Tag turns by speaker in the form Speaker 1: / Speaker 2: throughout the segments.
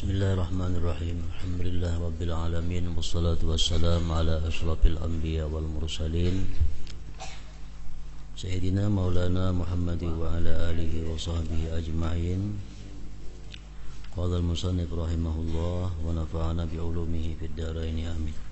Speaker 1: Bismillahirrahmanirrahim. Alhamdulillah rabbil alamin, wassalatu wassalamu ala asyrafil anbiya wal mursalin Sayyidina Maulana Muhammad wa ala alihi wa sahbihi ajma'in. Qala al-musannif rahimahullah wa nafa'ana bi ulumihi fid dharain amin.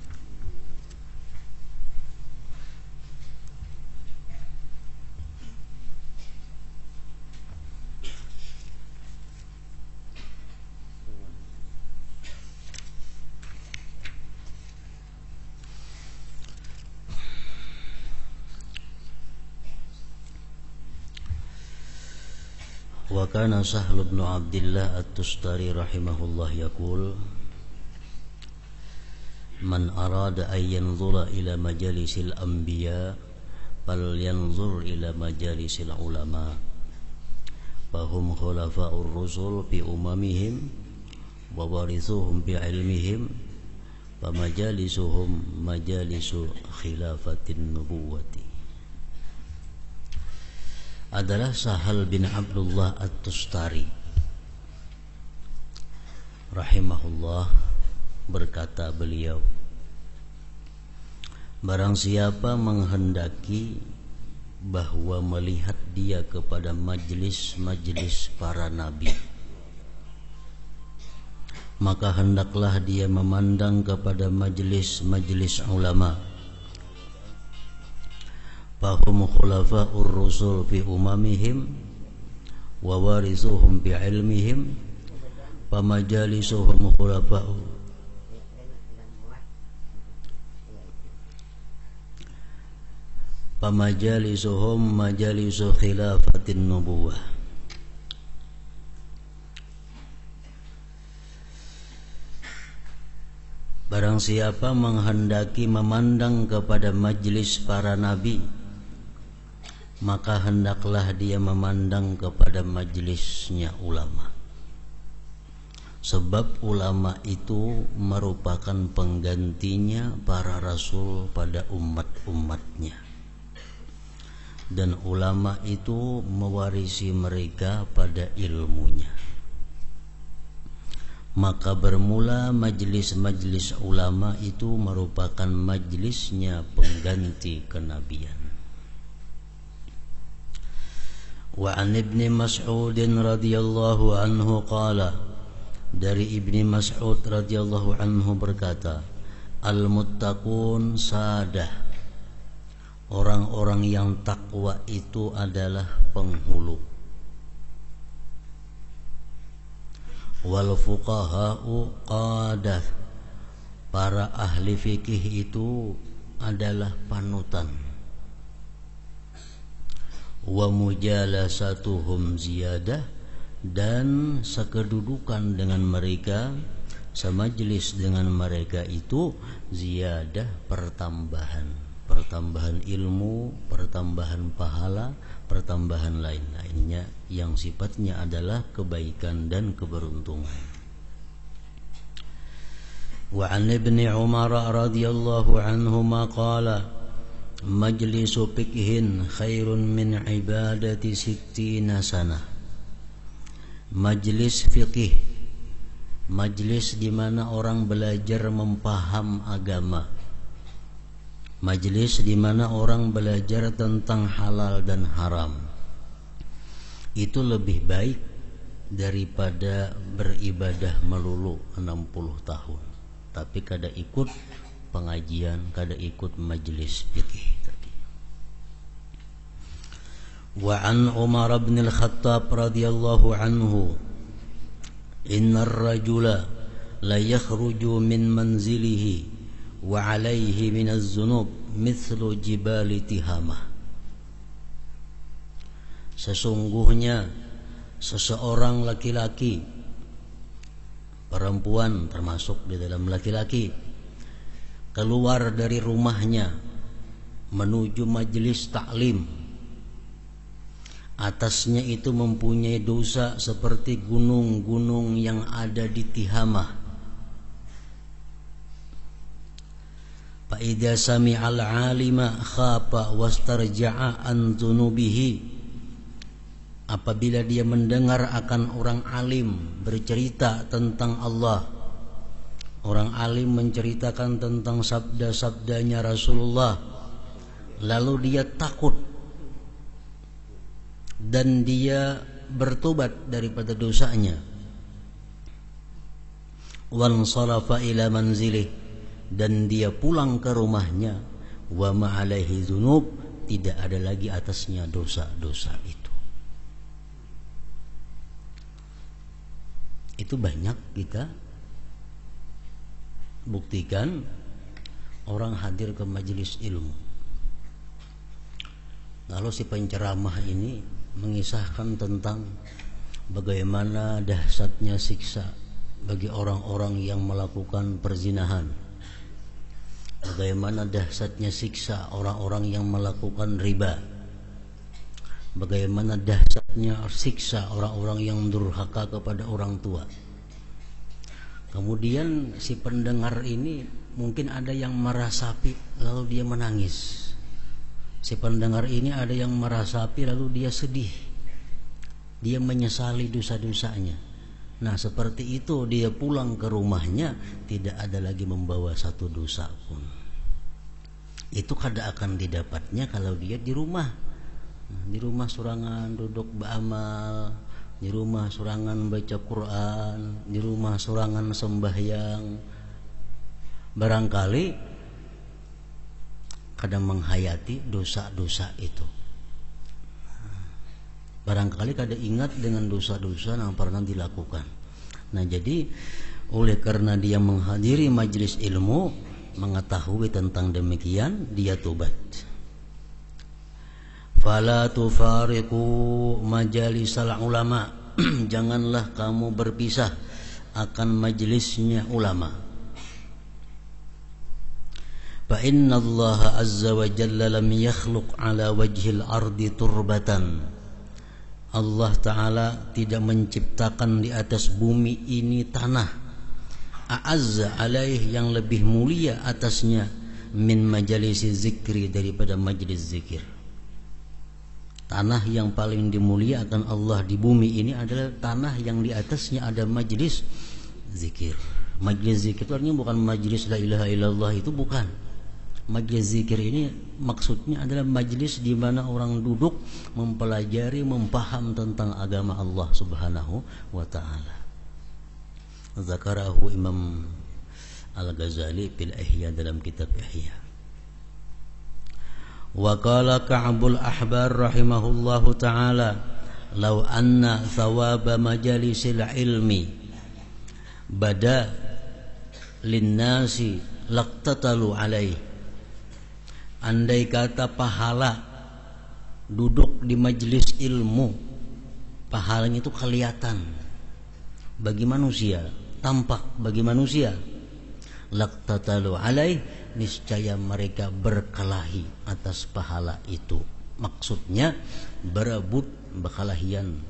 Speaker 1: Wa kana Sahl bin Abdullah At-Tustari rahimahullah yaqul man arada an yanzura ila majalisil anbiya fal yanzur ila majalisil ulama fahum khulafa'ur rusul fi umamihim wa warithuhum bi ilmihim wa majalisuhum majalisu khilafatin nubuwati. Adalah Sahal bin Abdullah At-Tustari rahimahullah, berkata beliau, barang siapa menghendaki bahwa melihat dia kepada majlis-majlis para nabi, maka hendaklah dia memandang kepada majlis-majlis ulama. Fahum khulafa'ur rusul fi umamihim wa warithuhum bi ilmihim wa majalisuhum khulafa'u wa majalisuhum majalisu khilafatin nubuwah. Barang siapa menghendaki memandang kepada majlis para nabi, maka hendaklah dia memandang kepada majlisnya ulama. Sebab ulama itu merupakan penggantinya para rasul pada umat-umatnya. Dan ulama itu mewarisi mereka pada ilmunya. Maka bermula majlis-majlis ulama itu merupakan majlisnya pengganti kenabian. Wa an Ibni Mas'ud radhiyallahu anhu qala, dari Ibni Mas'ud radhiyallahu anhu berkata, al-muttaqun sadah, orang-orang yang takwa itu adalah penghulu. Wal fuqaha'u qadah, para ahli fikih itu adalah panutan. Wa mujalasatuhum ziyadah, dan sekedudukan dengan mereka, semajlis dengan mereka itu ziyadah, pertambahan ilmu, pertambahan pahala, pertambahan lain-lainnya yang sifatnya adalah kebaikan dan keberuntungan. Wa an Ibni Umar radhiyallahu anhuma qala, majlisu fikhin khairun min ibadati sittina sanah. Majlis fikih, majlis di mana orang belajar mempaham agama, majlis di mana orang belajar tentang halal dan haram, itu lebih baik daripada beribadah melulu 60 tahun. Tapi kada ikut pengajian, kada ikut majlis fikih tadi. Wa an Umar bin Al-Khattab radhiyallahu anhu, innar rajula la yakhruju min manzilihi wa alaihi min az-zunub mithlu jibali tihamah. Sesungguhnya seseorang laki-laki, perempuan termasuk di dalam laki-laki, keluar dari rumahnya menuju majelis taklim, atasnya itu mempunyai dosa seperti gunung-gunung yang ada di Tihamah. Fa idza sami'al 'alima khafa wastarja'a an dhunubihi apabila dia mendengar akan orang alim bercerita tentang Allah, orang alim menceritakan tentang sabda-sabdanya Rasulullah, lalu dia takut dan dia bertobat daripada dosanya, wansarafa ila manzilih, dan dia pulang ke rumahnya, wa ma'alaihi dzunub, tidak ada lagi atasnya dosa-dosa itu. Itu banyak kita buktikan orang hadir ke majelis ilmu. Lalu si penceramah ini mengisahkan tentang bagaimana dahsyatnya siksa bagi orang-orang yang melakukan perzinahan, bagaimana dahsyatnya siksa orang-orang yang melakukan riba, bagaimana dahsyatnya siksa orang-orang yang durhaka kepada orang tua. Kemudian si pendengar ini mungkin ada yang merasapi lalu dia menangis. Si pendengar ini ada yang merasapi lalu dia sedih, dia menyesali dosa-dosanya. Nah seperti itu dia pulang ke rumahnya tidak ada lagi membawa satu dosa pun. Itu kada akan didapatnya kalau dia di rumah. Di rumah surangan duduk beramal, di rumah surangan baca Quran, di rumah surangan sembahyang. Barangkali kadang menghayati dosa-dosa itu. Barangkali kadang ingat dengan dosa-dosa yang pernah dilakukan. Nah jadi oleh karena dia menghadiri majelis ilmu, mengetahui tentang demikian, dia tobat. Fala tufariqu majalisal ulama, janganlah kamu berpisah akan majelisnya ulama. Fa inna Allah azza wa jalla lam yakhluq ala wajhil ardi turbatan. Allah Ta'ala tidak menciptakan di atas bumi ini tanah a'azza alaih, yang lebih mulia atasnya, min majalisi zikri, daripada majlis zikir. Tanah yang paling dimuliakan Allah di bumi ini adalah tanah yang di atasnya ada majlis zikir. Majlis zikir itu artinya bukan majlis la ilaha illallah, itu bukan. Majlis zikir ini maksudnya adalah majlis di mana orang duduk mempelajari, mempaham tentang agama Allah Subhanahu wa taala. Zakarahu Imam Al-Ghazali fil Ihya, dalam kitab Ihya. Wa qala Ka'bul Ahbar rahimahullahu taala, law anna thawaba majalisil ilmi bada linnasi laqtatalu alaihi. Andai kata pahala duduk di majelis ilmu, pahalanya itu kelihatan bagi manusia, tampak bagi manusia, laqtatalu alaih, niscaya mereka berkelahi atas pahala itu. Maksudnya berebut berkelahian.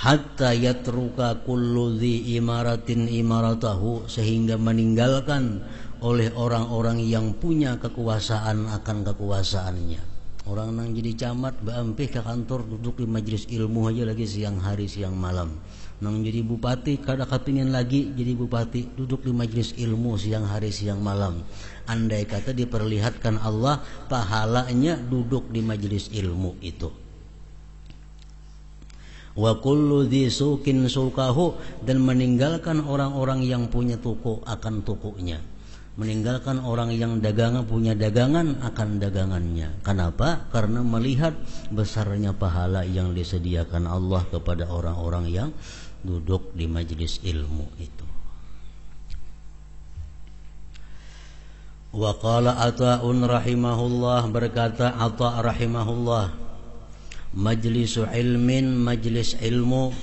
Speaker 1: Hatta yatruka kullu dhi imaratin imaratahu, sehingga meninggalkan oleh orang-orang yang punya kekuasaan akan kekuasaannya. Orang nang jadi camat baampih ke kantor duduk di majelis ilmu aja lagi siang hari siang malam. Nang jadi bupati kada kepingin lagi jadi bupati, duduk di majelis ilmu siang hari siang malam. Andai kata diperlihatkan Allah pahalanya duduk di majelis ilmu itu. Wa kullu dhi sukin sukahu, dan meninggalkan orang-orang yang punya toko akan tokonya. Meninggalkan orang yang dagangan punya dagangan akan dagangannya. Kenapa? Karena melihat besarnya pahala yang disediakan Allah kepada orang-orang yang duduk di majelis ilmu itu. Wa qala Ata'un rahimahullah, berkata Ata' rahimahullah, majlisu ilmin, majlis ilmu,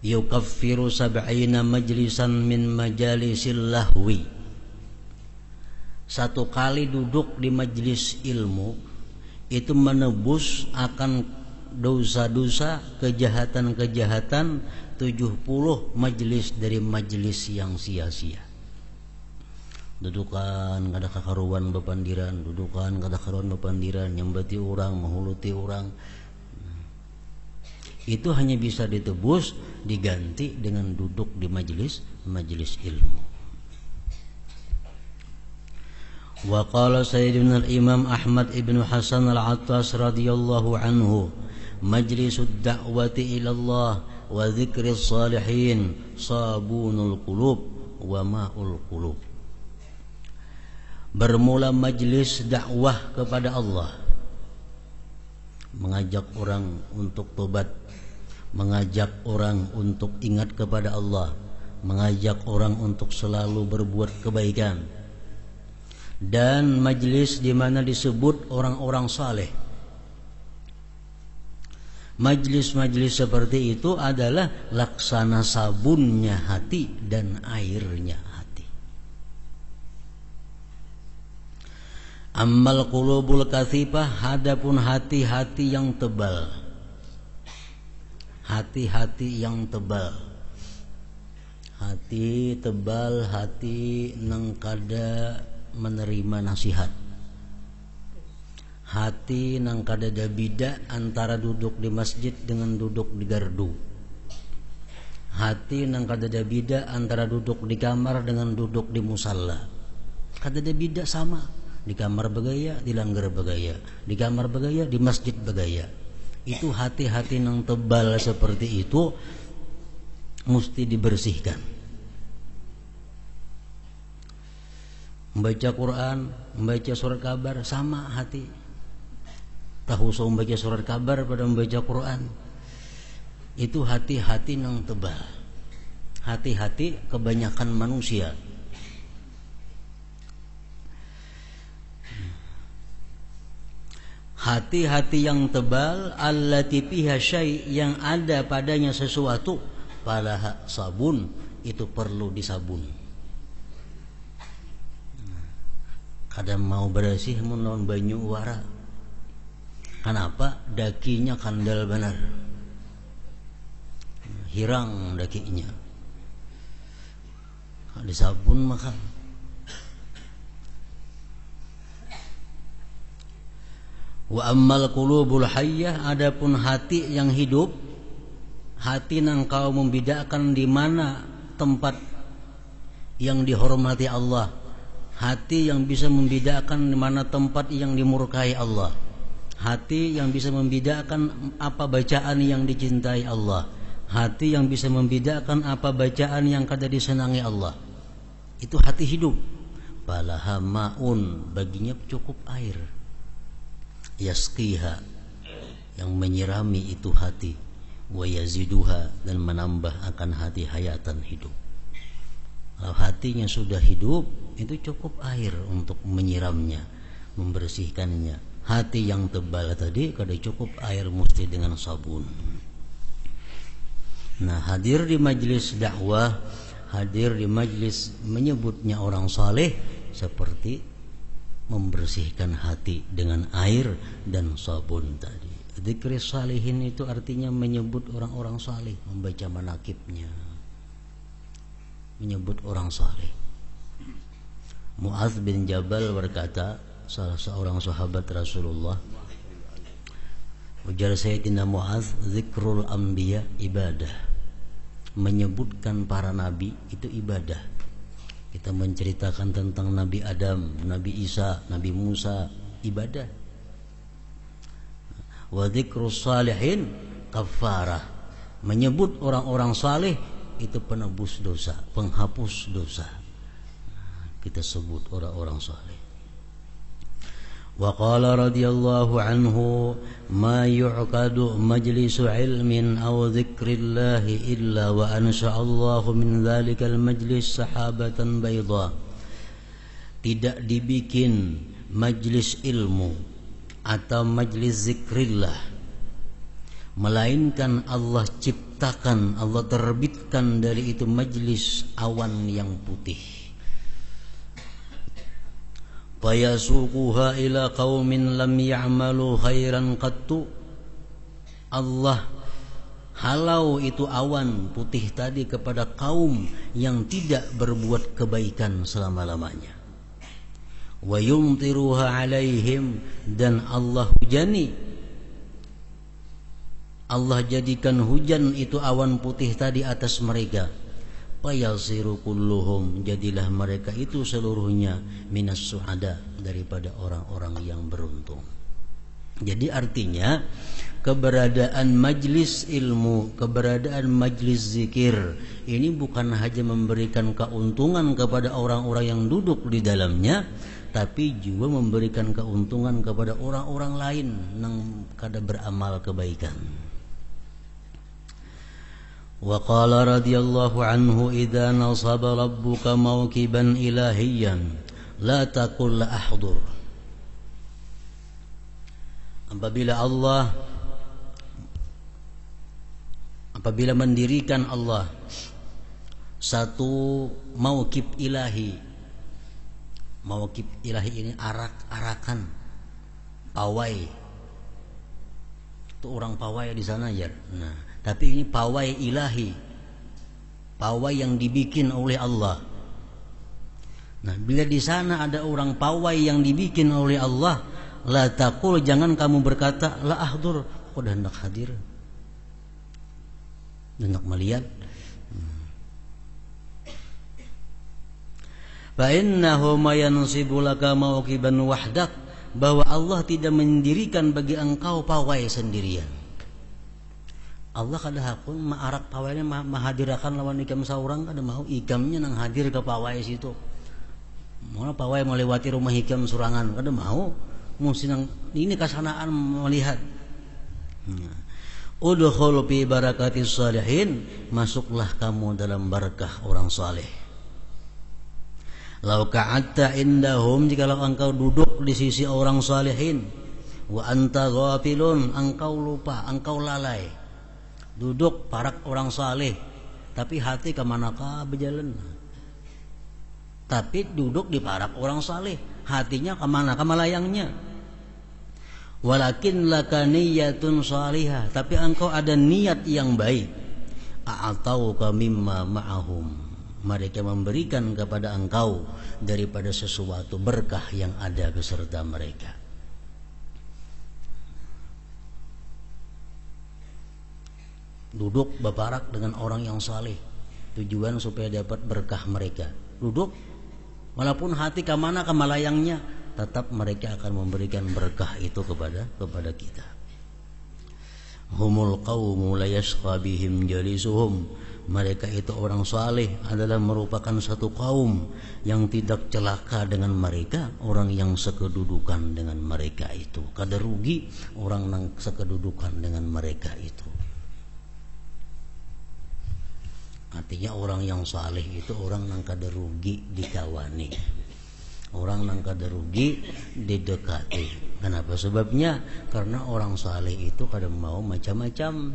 Speaker 1: yukaffiru sab'ina majlisan min majalisil lahwi. Satu kali duduk di majelis ilmu itu menebus akan dosa-dosa, kejahatan-kejahatan 70 majelis dari majelis yang sia-sia. Dudukan kada kakaruan bepandiran, dudukan kada karuan bepandiran, nyembati orang, menghuluti orang, itu hanya bisa ditebus diganti dengan duduk di majelis ilmu. Wa qala Sayyidina al-Imam Ahmad ibn Hasan al-Attas radhiyallahu anhu, majlisud da'wati ila Allah wa dzikris salihin sabunul qulub wa ma'ul qulub. Bermula majlis dakwah kepada Allah, mengajak orang untuk tobat, mengajak orang untuk ingat kepada Allah, mengajak orang untuk selalu berbuat kebaikan, dan majlis di mana disebut orang-orang saleh. Majlis-majlis seperti itu adalah laksana sabunnya hati dan airnya hati. Ammal qulubul kathifah, hadapun hati-hati yang tebal. Hati-hati yang tebal. Hati tebal, hati nang kada menerima nasihat. Hati nang kadada bida antara duduk di masjid dengan duduk di gardu. Hati nang kadada bida antara duduk di kamar dengan duduk di musalla. Kadada bida sama. Di kamar begaya, di langgar begaya. Di kamar begaya, di masjid begaya. Itu hati-hati nang tebal seperti itu mesti dibersihkan. Membaca Quran, membaca surat kabar, sama hati. Tahu so membaca surat kabar pada membaca Quran. Itu hati-hati nang tebal. Hati-hati kebanyakan manusia. Hati-hati yang tebal, allati fiha syai', yang ada padanya sesuatu, palaha sabun, itu perlu disabun. Kadang mau bersih menon banyu wara. Kenapa? Dakinya kandal benar. Hirang dakinya. Disabun maka. Wa ammal qulubul hayyah, adapun hati yang hidup, hati nang kau membedakan di mana tempat yang dihormati Allah, hati yang bisa membedakan di mana tempat yang dimurkai Allah, hati yang bisa membedakan apa bacaan yang dicintai Allah, hati yang bisa membedakan apa bacaan yang kada disenangi Allah. Itu hati hidup. Balaha ma'un, baginya cukup air. Yasqiha, yang menyirami itu hati. Wa yaziduha, dan menambah akan hati hayatan hidup. Kalau hatinya sudah hidup, itu cukup air untuk menyiramnya, membersihkannya. Hati yang tebal tadi kada cukup air, mesti dengan sabun. Nah, hadir di majlis dakwah, hadir di majlis menyebutnya orang saleh, seperti membersihkan hati dengan air dan sabun tadi. Dzikris salihin itu artinya menyebut orang-orang saleh, membaca manakibnya, menyebut orang saleh. Mu'adz bin Jabal berkata, salah seorang sahabat Rasulullah, ujar Sayyidina Mu'adz, zikrul anbiya ibadah. Menyebutkan para nabi itu ibadah. Kita menceritakan tentang Nabi Adam, Nabi Isa, Nabi Musa, ibadah. Wa dzikrus salihin kafarah. Menyebut orang-orang saleh itu penebus dosa, penghapus dosa. Kita sebut orang-orang saleh. Wa qala radhiyallahu anhu, ma yu'qadu majlisu ilmin aw dzikrillahi illa wa ansha'allahu min dzalikal majlis sahabatan bayda. Tidak dibikin majlis ilmu atau majlis zikrillah, melainkan Allah ciptakan, Allah terbitkan dari itu majlis awan yang putih. Fayasuquha ila qaumin lam ya'malu khairan qattu. Allah halau itu awan putih tadi kepada kaum yang tidak berbuat kebaikan selama-lamanya. Wa yumtiruha alaihim, dan Allah hujani Allah jadikan hujan itu awan putih tadi atas mereka. Fayasiru kulluhum, jadilah mereka itu seluruhnya minas suhada, daripada orang-orang yang beruntung. Jadi artinya keberadaan majlis ilmu, keberadaan majlis zikir ini bukan hanya memberikan keuntungan kepada orang-orang yang duduk di dalamnya, tapi juga memberikan keuntungan kepada orang-orang lain yang kada beramal kebaikan. Wa qala radhiyallahu anhu idza nasaba rabbuka mawqiban ilahiyan la taqul la ahdur. Apabila mendirikan Allah satu mauqib ilahi. Mauqib ilahi ini arak-arakan, pawai. Itu orang pawai di sana ya. Nah, tapi ini pawai ilahi, pawai yang dibikin oleh Allah. Nah, bila di sana ada orang pawai yang dibikin oleh Allah, la taqul, jangan kamu berkata la ahdur, kok dah hendak hadir, hendak melihat. Fa innahu ma yansibu laka mauqiban wahdak, bahwa Allah tidak mendirikan bagi engkau pawai sendirian. Allah kada hakun maarak pawainya mahadirakan lawan ikam saurang, kada mau ikamnya nang hadir ke pawai situ. Mau pawai melewati rumah ikam surangan, kada mau. Mesti nang ini kasanaan melihat. Udkhul fi barakatis salihin, masuklah kamu dalam barakah orang saleh. Lau ka'atta indahum, jikalau engkau duduk di sisi orang salihin, wa anta ghafilun, engkau lupa, engkau lalai. Duduk parak orang saleh, tapi hati kemanakah berjalan? Tapi duduk di parak orang saleh, hatinya kemana? Kemalayangnya. Walakin laka niyatun salihah, tapi engkau ada niat yang baik. A'atauka mimma ma'ahum, mereka memberikan kepada engkau daripada sesuatu berkah yang ada beserta mereka. Duduk berparak dengan orang yang saleh, tujuan supaya dapat berkah mereka. Duduk, walaupun hati kemana kemalayangnya, tetap mereka akan memberikan berkah itu kepada kita. Humul qaumu la yashqa bihim jalisuhum, mereka itu orang saleh adalah merupakan satu kaum yang tidak celaka dengan mereka orang yang sekedudukan dengan mereka itu. Kada rugi orang yang sekedudukan dengan mereka itu. Artinya orang yang saleh itu orang yang kada rugi dikawani, orang yang kada rugi didekati. Kenapa sebabnya? Karena orang saleh itu kada mau macam-macam.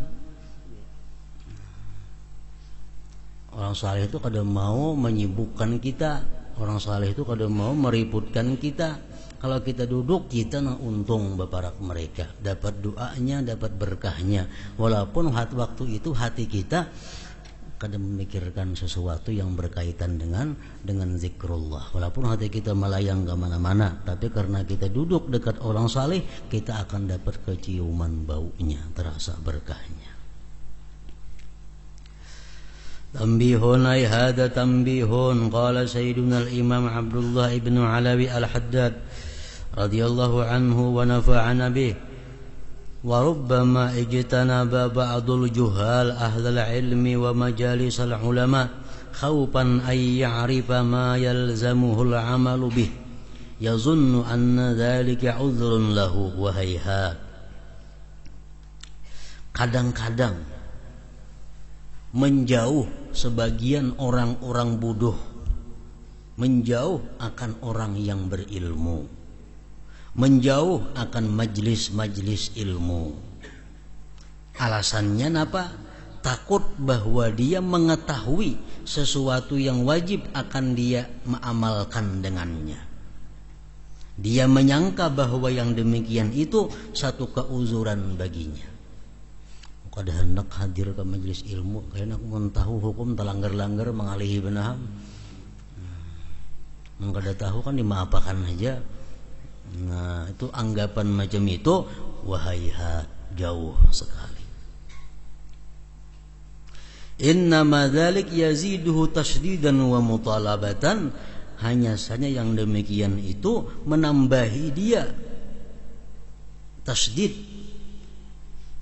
Speaker 1: Orang saleh itu kada mau menyibukkan kita. Orang saleh itu kada mau meributkan kita. Kalau kita duduk, kita nang untung beparak mereka, dapat doanya, dapat berkahnya. Walaupun waktu itu hati kita kada memikirkan sesuatu yang berkaitan dengan zikrullah. Walaupun hati kita melayang ke mana-mana, tapi karena kita duduk dekat orang saleh, kita akan dapat keciuman baunya, terasa berkahnya. Tanbihun ay hada tanbihun, qala sayyiduna al-imam Abdullah ibn Alawi al-Haddad radhiyallahu anhu wa nafa'ana bih. Wa rubbama ijtanaba ba'dul juhal ahlal ilmi wa majalisal ulama khawfan ay ya'rifa ma yalzamuhul amalu bih yazunnu anna dhalika udhrun lahu wa hayhat. Kadang-kadang menjauh sebagian orang-orang bodoh, menjauh akan orang yang berilmu, menjauh akan majlis-majlis ilmu. Alasannya apa? Takut bahwa dia mengetahui sesuatu yang wajib akan dia mengamalkan dengannya. Dia menyangka bahwa yang demikian itu satu keuzuran baginya. Kada hendak hadir ke majlis ilmu, karena aku mau tahu hukum telanggar-langgar mengalihi benaham. Kada tahu kan dimaapakan aja. Nah, itu anggapan macam itu wahaihat, jauh sekali. Innama dzalik yaziduhu tasdidan wa mutalabatan, hanya saja yang demikian itu menambahi dia tasdid,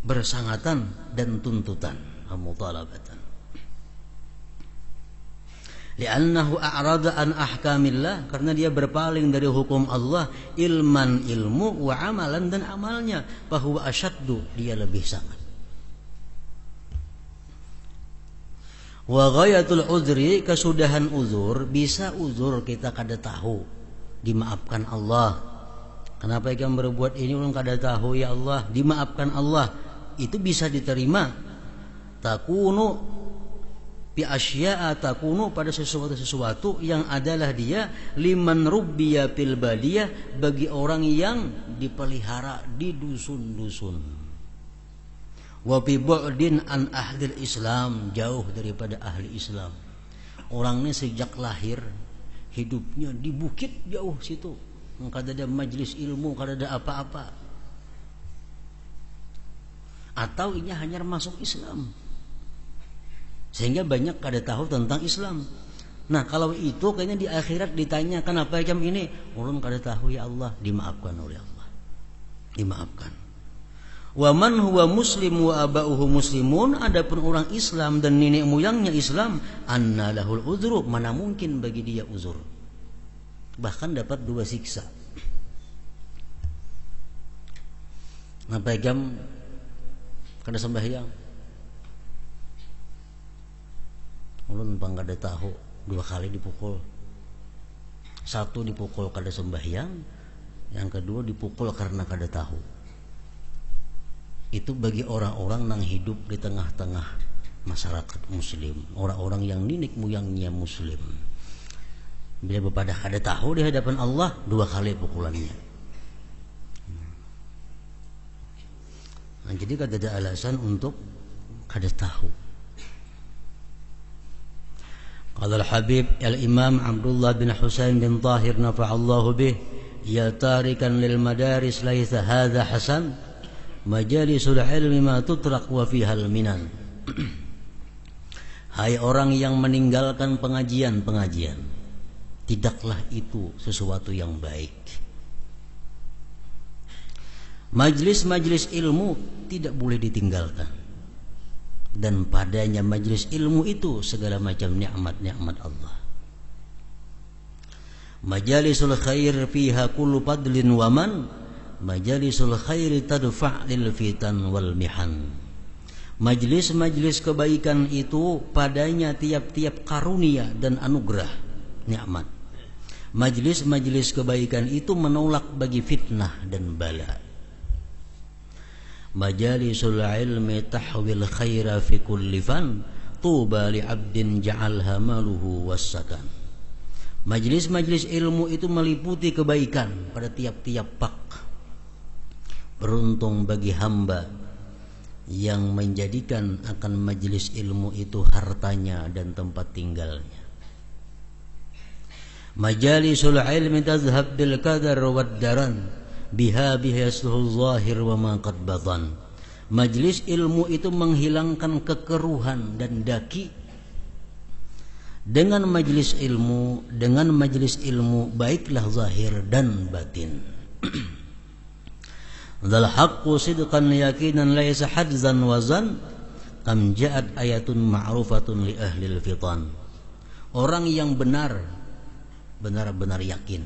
Speaker 1: bersangatan dan tuntutan, mutalabatan. Li'annahu a'rada an ahkamillah, karena dia berpaling dari hukum Allah, ilman ilmu, wa amalan dan amalnya, bahwa asyaddu, dia lebih sangat. Wa ghayatul uzri, kesudahan uzur, bisa uzur kita kada tahu, dimaafkan Allah. Kenapa kamu berbuat ini ulun kada tahu ya Allah, dimaafkan Allah, itu bisa diterima. Takunu bi asya'a, takunu pada sesuatu yang adalah dia liman rubbiya fil badiyah, bagi orang yang dipelihara di dusun-dusun. Wa bi bu'din an ahlil Islam, jauh daripada ahli Islam. Orang ini sejak lahir hidupnya di bukit jauh situ, kada ada majlis ilmu, kada ada apa-apa. Atau ini hanya masuk Islam, sehingga banyak kada tahu tentang Islam. Nah, kalau itu kayaknya di akhirat ditanya, kenapa jam ini? Ulun kada tahu ya Allah, dimaafkan oleh Allah. Dimaafkan. Wa man huwa muslim wa aba'uhu muslimun, adapun orang Islam dan nenek moyangnya Islam, anna lahul uzru, mana mungkin bagi dia uzur. Bahkan dapat 2 siksa. Kenapa jam kada sembahyang? Ulun pang kada tahu, 2 kali dipukul. 1 dipukul kada sembahyang, yang kedua dipukul karena kada tahu. Itu bagi orang-orang yang hidup di tengah-tengah masyarakat muslim, orang-orang yang nenek moyangnya muslim. Bila bepada kada tahu di hadapan Allah, 2 kali pukulannya. Nah, jadi kada ada alasan untuk kada tahu. Qala al-Habib al-Imam Abdullah bin Husain bin Tahir nafa'allahu bih, ya tarikan lil madaris laisa hadha hasan, majalisul ilmi ma tutraq wa fiha al-minan. Hai orang yang meninggalkan pengajian-pengajian, tidaklah itu sesuatu yang baik. Majlis-majlis ilmu tidak boleh ditinggalkan, dan padanya majlis ilmu itu segala macam nikmat-nikmat Allah. Majalisul khair fiha kullu fadlin wa man, majalisul khairi tadfa' lil fitan wal mihan. Majlis-majlis kebaikan itu padanya tiap-tiap karunia dan anugerah, nikmat. Majlis-majlis kebaikan itu menolak bagi fitnah dan bala. Majalisul ilmi tahwil khaira fi kulli fan, tuba li 'abdin ja'alha maluhu wassakan. Majlis-majlis ilmu itu meliputi kebaikan pada tiap-tiap pak. Beruntung bagi hamba yang menjadikan akan majlis ilmu itu hartanya dan tempat tinggalnya. Majalisul ilmi tazhab bil qadar wad daran, biha yasluhul zahir wa ma qad batan. Majlis ilmu itu menghilangkan kekeruhan dan daki. Dengan majlis ilmu baiklah zahir dan batin. Dzal haqqu sidqan yaqinan laisa hadzan wazan, kam ja'at ayatun ma'rufatun li ahlil fitan. Orang yang benar-benar yakin,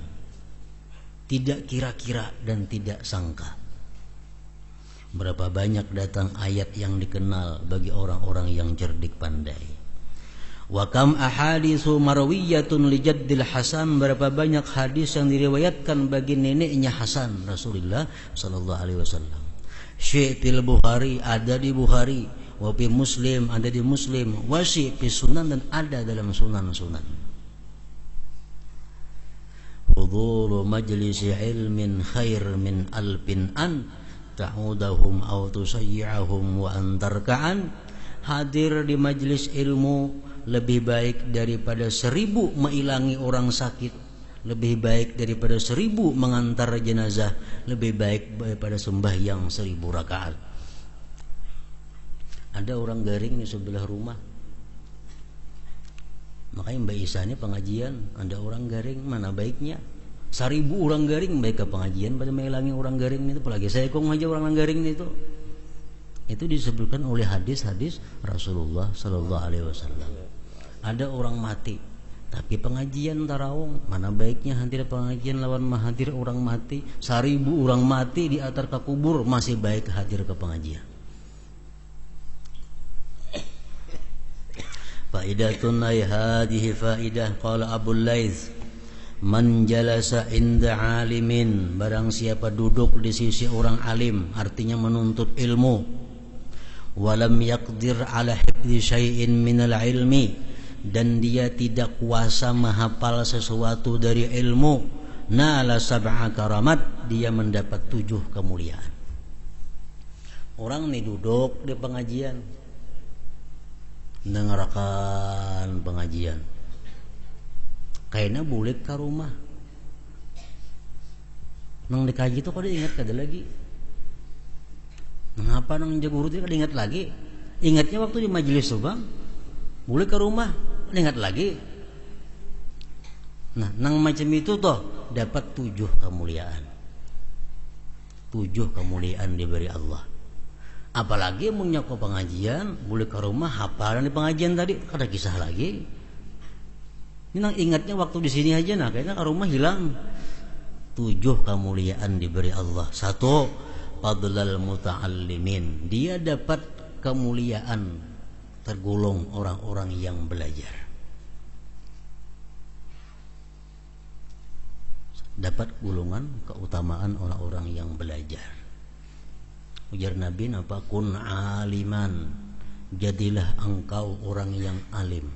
Speaker 1: tidak kira-kira dan tidak sangka. Berapa banyak datang ayat yang dikenal bagi orang-orang yang cerdik pandai. Wa kam ahaditsu marwiyatun li jaddil Hasan, berapa banyak hadis yang diriwayatkan bagi neneknya Hasan Rasulullah sallallahu alaihi wasallam. Syi'til Bukhari, ada di Bukhari, wa fi Muslim, ada di Muslim, wa fi Sunan, dan ada dalam sunan-sunan. Huduru majlisi ilmin khair min alfin an ta'udahum aw tusayyi'ahum wa antarka'an. Hadir di majlis ilmu lebih baik daripada 1000 mengilangi orang sakit, lebih baik daripada 1000 mengantar jenazah, lebih baik daripada sembahyang 1000 rakaat. Ada orang garing di sebelah rumah, Makanya Mbak Isa ini pengajian, ada orang garing, mana baiknya 1000 orang garing baik ke pengajian pada menghilangi orang garing itu. Apalagi saya kong aja orang garing itu. Itu disebutkan oleh hadis-hadis Rasulullah Sallallahu Alaihi Wasallam. Ada orang mati, tapi pengajian tarawong, mana baiknya hadir pengajian lawan hadir orang mati. 1000 orang mati di atar ke kubur, masih baik hadir ke pengajian. Faidatun ay hadhihi faidah qala Abu Laits man jalasa inda alimin, barang siapa duduk di sisi orang alim, artinya menuntut ilmu, walam yaqdir ala hifdzi syai'in minal ilmi, dan dia tidak kuasa menghafal sesuatu dari ilmu, nala sab'a karamat, dia mendapat 7 kemuliaan. Orang nih duduk di pengajian, dengarkan pengajian, kayaknya bulik ke rumah nang dikaji itu kada ingat kada lagi, mengapa nang jago itu kada ingat lagi, ingatnya waktu di majelis tuh bang, bulik ke rumah ingat lagi. Nah nang macam itu toh dapat 7 kemuliaan, 7 kemuliaan diberi Allah. Apalagi punya ke pengajian, boleh ke rumah hafalan di pengajian tadi, kada kisah lagi. Ini nang ingatnya waktu di sini aja, nah kayaknya ke rumah hilang. 7 kemuliaan diberi Allah. 1, fadlal muta'allimin, dia dapat kemuliaan, tergolong orang-orang yang belajar. Dapat golongan keutamaan orang-orang yang belajar. Ujar Nabi apa? Kun aliman, jadilah engkau orang yang alim.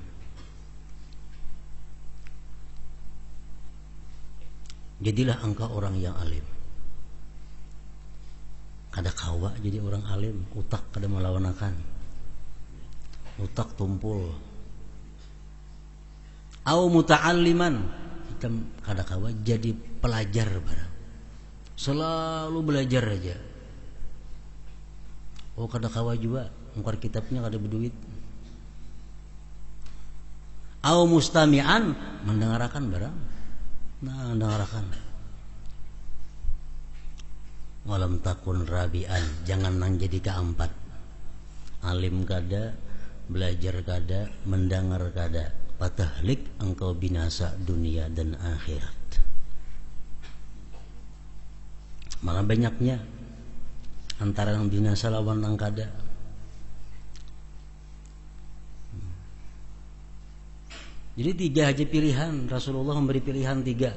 Speaker 1: Jadilah engkau orang yang alim. Kada kawa jadi orang alim, utak kada melawanakan, utak tumpul. Au muta'alliman, kita kada kawa jadi pelajar barang, selalu belajar aja. Oh kada kawa juga ngukar kitabnya kada berduit. Au mustami'an, mendengarkan barang. Nah, mendengarkan. Walam takun rabi'an, jangan nang jadi keempat. Alim kada, belajar kada, mendengar kada, patahlik engkau binasa dunia dan akhirat. Malah banyaknya antara yang binasa lawan yang kada. Jadi 3 aja pilihan, Rasulullah memberi pilihan 3: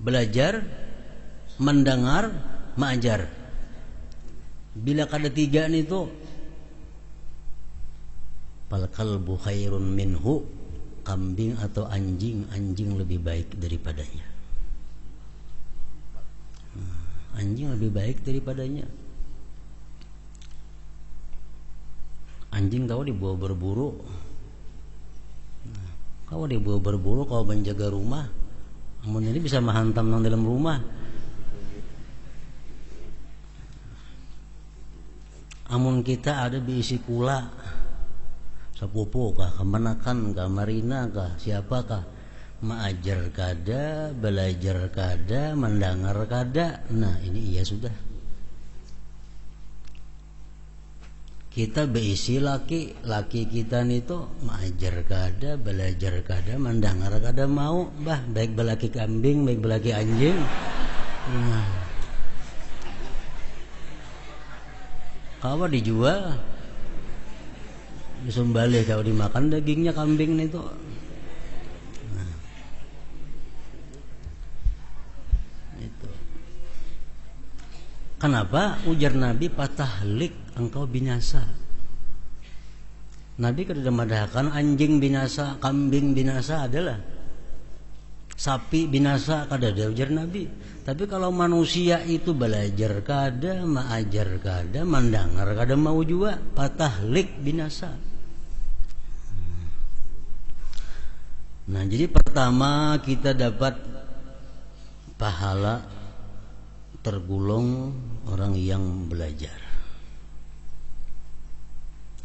Speaker 1: belajar, mendengar, mengajar. Bila kada 3 itu, fal kalbu khairun minhu, kambing atau anjing lebih baik daripadanya. Anjing lebih baik daripadanya. Anjing kau dibawa berburu, kau dibawa berburu, kau menjaga rumah, amun ini bisa menghantam nang dalam rumah. Amun kita ada diisi kula, sepupu kah, kemenakan kah, marina kah, siapakah, mengajar kada, belajar kada, mendengar kada. Nah ini iya sudah. Kita beisi laki kita itu mengajar kada, belajar kada, mendengar kada mau, bah baik belaki kambing, baik belaki anjing. Nah, kawa dijual, disembelih kau dimakan dagingnya kambing itu. Kenapa? Ujar Nabi, patahlik engkau binasa. Nabi kada madahkan anjing binasa, kambing binasa adalah, sapi binasa kada ada ujar Nabi. Tapi kalau manusia itu belajar kada, mengajar kada, mendengar kada mau juga, patahlik binasa. Nah jadi pertama kita dapat pahala, tergolong orang yang belajar.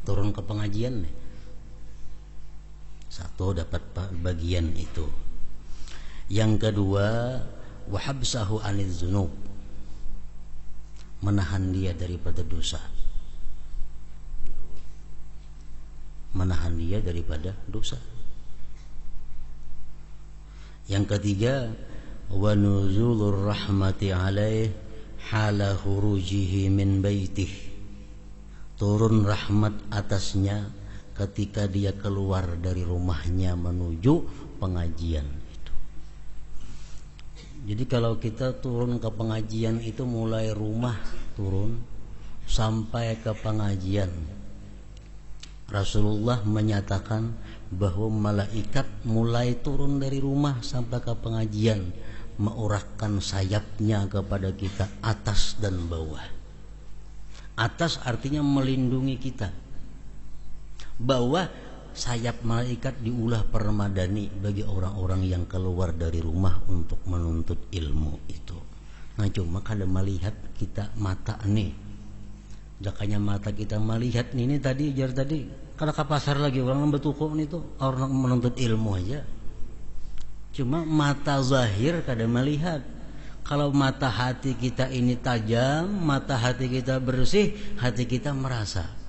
Speaker 1: Turun ke pengajian nih, Satu, dapat bagian itu. Yang kedua, wahabsahu aniz dzunub, menahan dia daripada dosa. Menahan dia daripada dosa. Yang ketiga, wa nuzulur rahmati alaih hala khurujihi min baitih, turun rahmat atasnya ketika dia keluar dari rumahnya menuju pengajian itu. Jadi kalau kita turun ke pengajian itu mulai rumah turun sampai ke pengajian, Rasulullah menyatakan bahwa malaikat mulai turun dari rumah sampai ke pengajian mengurahkan sayapnya kepada kita atas dan bawah. Atas artinya melindungi kita. Bawah, sayap malaikat diulah permadani bagi orang-orang yang keluar dari rumah untuk menuntut ilmu itu. Nah cuma kada melihat kita mata nih. Jakanya mata kita melihat ini tadi jar tadi. Kalau ke pasar lagi orang betuku nih tuh orang menuntut ilmu aja. Cuma mata zahir kada melihat. Kalau mata hati kita ini tajam, mata hati kita bersih, hati kita merasa.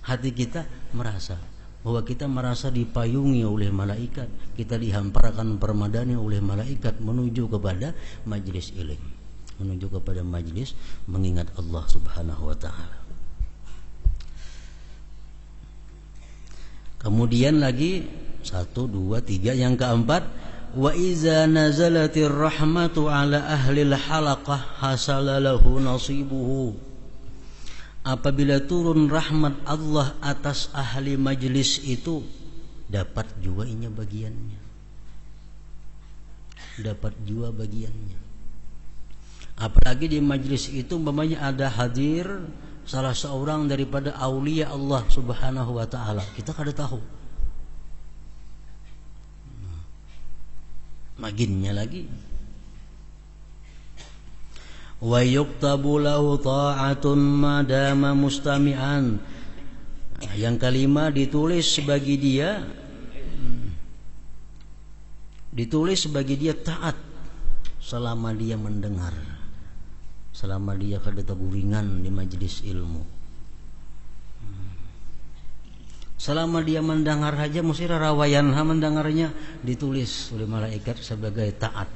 Speaker 1: Hati kita merasa bahwa kita merasa dipayungi oleh malaikat, kita dihamparkan permadani oleh malaikat menuju kepada majlis ilmu, menuju kepada majlis mengingat Allah Subhanahu wa taala. Kemudian lagi 1, 2, 3, yang keempat, wa iza nazalatir rahmatu ala ahlil halaqah hasala lahu nasibuhu. Apabila turun rahmat Allah atas ahli majlis itu, dapat juga inya bagiannya. Dapat juga bagiannya. Apalagi di majlis itu umpamanya ada hadir salah seorang daripada aulia Allah Subhanahu wa taala, kita kada tahu. Maginnya lagi, wa yuktabu lahu ta'atun madama mustami'an. Yang kelima, ditulis bagi dia taat selama dia mendengar, selama dia kada taguringan di majelis ilmu. Selama dia mendengar saja mesti rawayan mendengarnya ditulis oleh malaikat sebagai taat.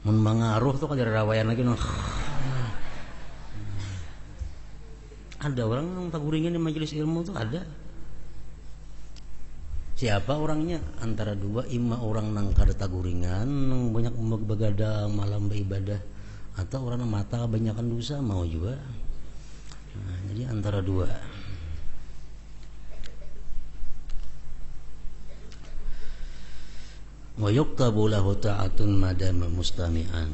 Speaker 1: Mun mengaruh tuh kada rawayan lagi. Ada orang yang taguringan di majelis ilmu tuh ada. Siapa orangnya? Antara dua, ima orang nang kada taguringan, nang banyak begadang malam beribadah, atau orang nang mata kebanyakan dosa mau juga. Nah, jadi antara dua. Wa yuktabu lahu ta'atun madama mustami'an.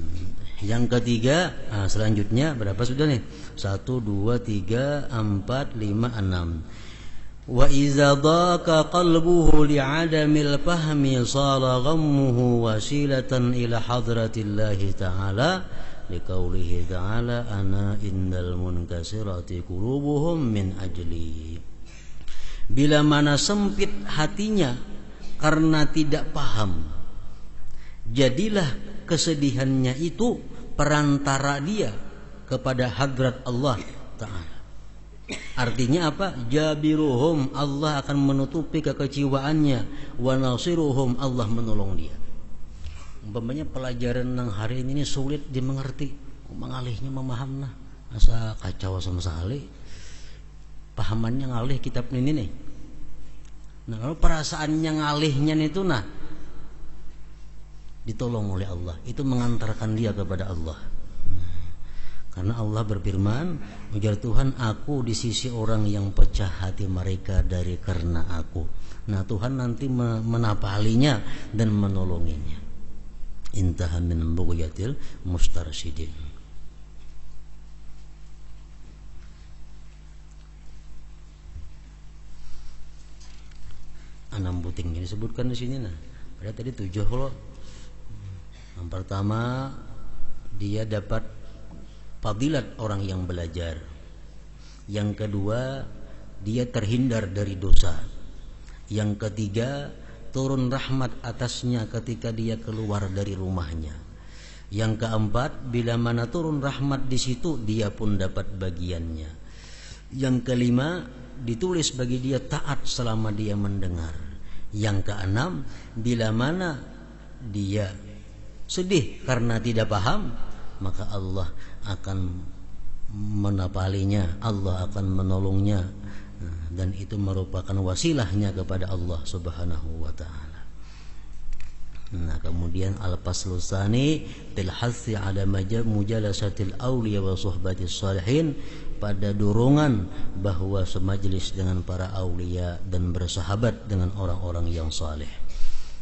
Speaker 1: Yang ketiga, selanjutnya berapa sudah nih? 1, 2, 3, 4, 5, 6. Wa iza dhaqa qalbuhu li'adamil fahmi sara ghammuhu wasilatan ila hadratillahi ta'ala liqaulihi ta'ala ana innal munkasirati qulubuhum min ajli. Bila mana sempit hatinya karena tidak paham, jadilah kesedihannya itu perantara dia kepada hadrat Allah Ta'ala. Artinya apa? Jabiruhum, Allah akan menutupi kekecewaannya, wa nasiruhum, Allah menolong dia. Umpamanya pelajaran yang hari ini sulit dimengerti, mengalihnya memahamna, asa kacau sama sekali. Pahamannya ngalih kitab ini nih. Nah, kalau perasaannya ngalihnya itu ditolong oleh Allah, itu mengantarkan dia kepada Allah. Karena Allah berfirman, ujar Tuhan, aku di sisi orang yang pecah hati mereka dari karena aku. Nah, Tuhan nanti menapalinya dan menolonginya. Intaha min bughyatil mustarsyidin. 6 buting yang disebutkan di sini. Ada tadi 7 loh. Yang pertama, dia dapat fadilat orang yang belajar. Yang kedua, dia terhindar dari dosa. Yang ketiga, turun rahmat atasnya ketika dia keluar dari rumahnya. Yang keempat, bila mana turun rahmat di situ, dia pun dapat bagiannya. Yang kelima, ditulis bagi dia taat selama dia mendengar. Yang keenam, bila mana dia sedih karena tidak paham, maka Allah akan menapalinya, Allah akan menolongnya, dan itu merupakan wasilahnya kepada Allah Subhanahu wa taala. Nah, kemudian al-faslu tsani bil hathi ala mujalasatil awliya wa suhbatis salihin, pada dorongan bahwa semajlis dengan para aulia dan bersahabat dengan orang-orang yang saleh.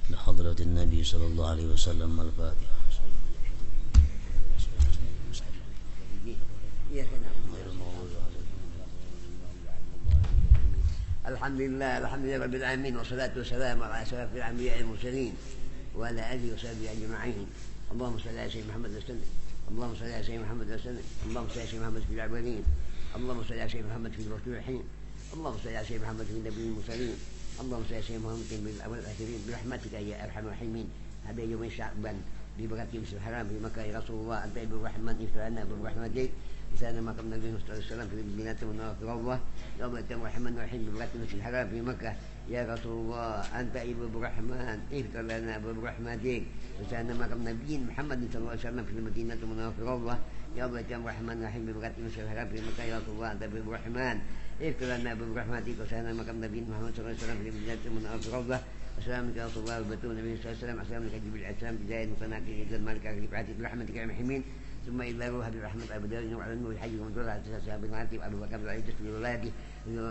Speaker 1: La hadratin Nabi sallallahu alaihi wasallam. Al-Fatihah.
Speaker 2: Alhamdulillah rabbil alamin, wassalatu wassalamu ala asyrafil anbiya'i wal mursalin wa ala alihi wa sahbihi ajma'in. Allahumma shalli ala sayyidina Muhammad wa sallim. Allahumma shalli ala sayyidina Muhammad wa sallim. Allahumma shalli ala sayyidina Muhammad fil awwalin. Allahumma shalli ala sayyidina Muhammad fil mustaqim. Allahumma shalli ala sayyidina Muhammad fil nabiyyin mursalin. Allahumma shalli ala sayyidina Muhammad bil awwal akhirin bi rahmatika ya arhamar rahimin. Hada yawm sya'ban bi barakati masjidil haram bi makkah ya Rasulullah anta ibu rahman ifrana bi rahmatik. لسان ما قبل النبي صلى الله عليه وسلم في البينات والنوافل الله يوم يتم الرحمن الرحيم ببركة المسجد الحرام في مكة يا رسول الله أنت ابن الرحمن اغفر لنا برحمتك. لسان ما قبل النبي محمد صلى الله عليه وسلم في المدينة والنوافل الله يوم يتم الرحمن الرحيم ببركة المسجد الحرام في مكة يا رسول الله أنت ابن الرحمن اغفر لنا برحمتك. لسان ما قبل النبي محمد صلى الله عليه وسلم في المدينة والنوافل الله السلام عليك يا رسول الله وبركاته النبي صلى الله عليه وسلم. السلام عليك جبريل السلام بداية متناقض جدا مالك برحمتك برحمتك يا محمين. ثم إلا روح برحمة أبو داود وعلى النور الحج ومدور على تسعة بالمعاتب أبو بكر بالعيدة بولاده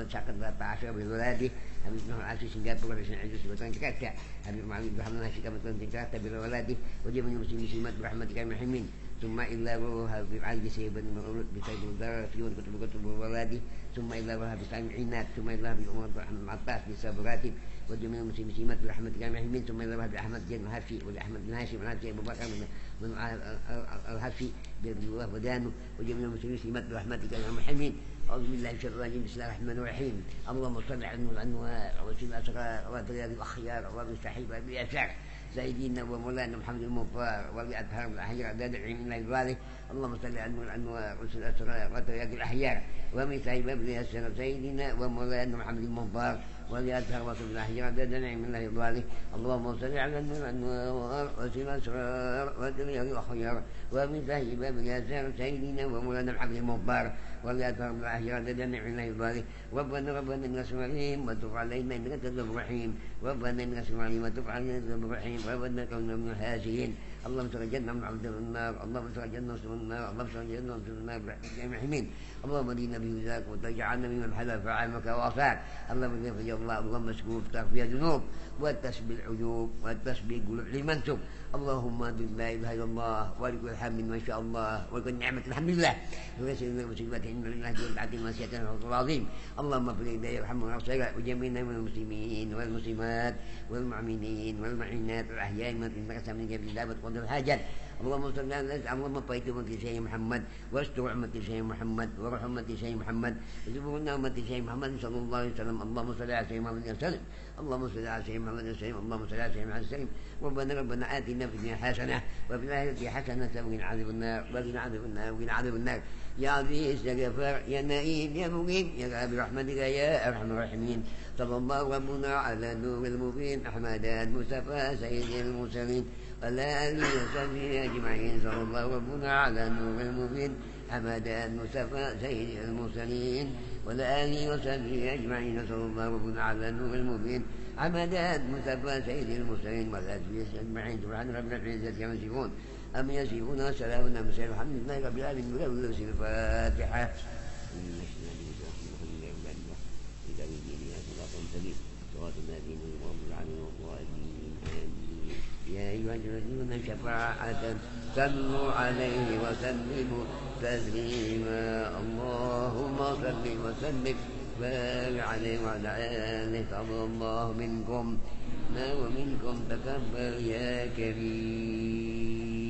Speaker 2: شاقت 14 بولاده أبي نوح العاشي سنغافورة في سنعجوز وطن تكاتا أبي معاوية بحمد الله شكا مطلن تكاتا بولاده وجب من المسلمين مسلمات برحمتك يا محمين. ثم إلا روح بعالج سيبا مولود بسيد الدار في كتب بولاده. ثم إلا روح بسامعينات. ثم إلا بأمور الرحمن المعطاس بسابراتب وجميع المسلمين مسلمات برحمتك يا محمين. ثم إلا روح بأحمد جن الهاشي ولأحمد بن هاشم الهاشي أبو بكر من الهاشي بن الله ودانه وجميع المسلمين مسلمات برحمتك يا محمين. أعوذ بالله من الشيطان الرجيم. بسم الله الرحمن الرحيم. اللهم صل على الأنوار وسيد الأسرار وبلاد الأخيار وبالسحيب وباليسار سيدنا ومولانا محمد المغفار وبأطهار الأحيار عدد علم الله الوالي. اللهم صل على الأنوار وسيد الأسرار وبلاد الأحيار ومن سحيب وباليسار سيدنا ومولانا محمد المغفار ولأطهر وسيد الأحيار عدد علم الله الوالي. اللهم صل على الأنوار وسيد الأسرار وبلاد الأخيار ومن سحيب وباليسار سيدنا ومولانا محمد المغفار ولأطهر الأحيار عدد علم الله الوالي. ربنا إنك سميع وتب علينا إنك تواب رحيم. ربنا إنك سميع وتب علينا إنك تواب رحيم. ربنا كنا من الهاشين. اللهم ترجعنا من عبد النار. اللهم ترجعنا من النار. اللهم ترجعنا من النار برحمتك يا محمين. اللهم دينا بهداك وتجعلنا ممن حلف فعلمك وعصاك. اللهم اغفر يا الله. اللهم اسكب تغفير ذنوب والتسبيح العيوب والتسبيح قلوب لمن تب. اللهم لا اله الا الله ولك الحمد ما شاء الله ولك النعمه الحمد لله ويسلمك وسلمات ان لله والعدل وسيئه العظيم. اللهم اغفر لنا وارحمنا واغفر وجميعنا من المسلمين والمسلمات والمؤمنين والمؤمنات الاحياء من انك سميع بالله وقضى الحاجات. اللهم صل على اللهم بارك في سيدنا محمد واستر امه سيدنا محمد وارحم امه سيدنا محمد وزبرنا امه سيدنا محمد صلى الله عليه وسلم. اللهم صل على سيدنا محمد وسلم. اللهم صل على سيدنا محمد وسلم. اللهم صل على سيدنا محمد وسلم. ربنا آتنا في الدنيا حسنه وفي الاخره حسنه وقنا عذاب النار وقنا عذاب النار وقنا عذاب النار. يا عزيز يا غفار يا نعيم يا مقيم يا برحمتك يا ارحم الراحمين. صلى الله ربنا على النور المبين احمد المصطفى سيد المرسلين وعلى اله وصحبه اجمعين. صلى الله ربنا على النور المبين حمد المصطفى سيد المرسلين وعلى اله وصحبه اجمعين. صلى الله ربنا على النور المبين حمد المصطفى سيد المرسلين وعلى اله اجمعين. سبحان ربنا في العزه عما يصفون أم يصفون سلام المرسلين الحمد لله رب العالمين. الفاتحة. يا أيها الذين شفاعة صلوا عليه وسلموا تسليما. اللهم صل وسلم وبارك عليه وعلى آله. تقبل الله منكم ومنكم تقبل يا كريم.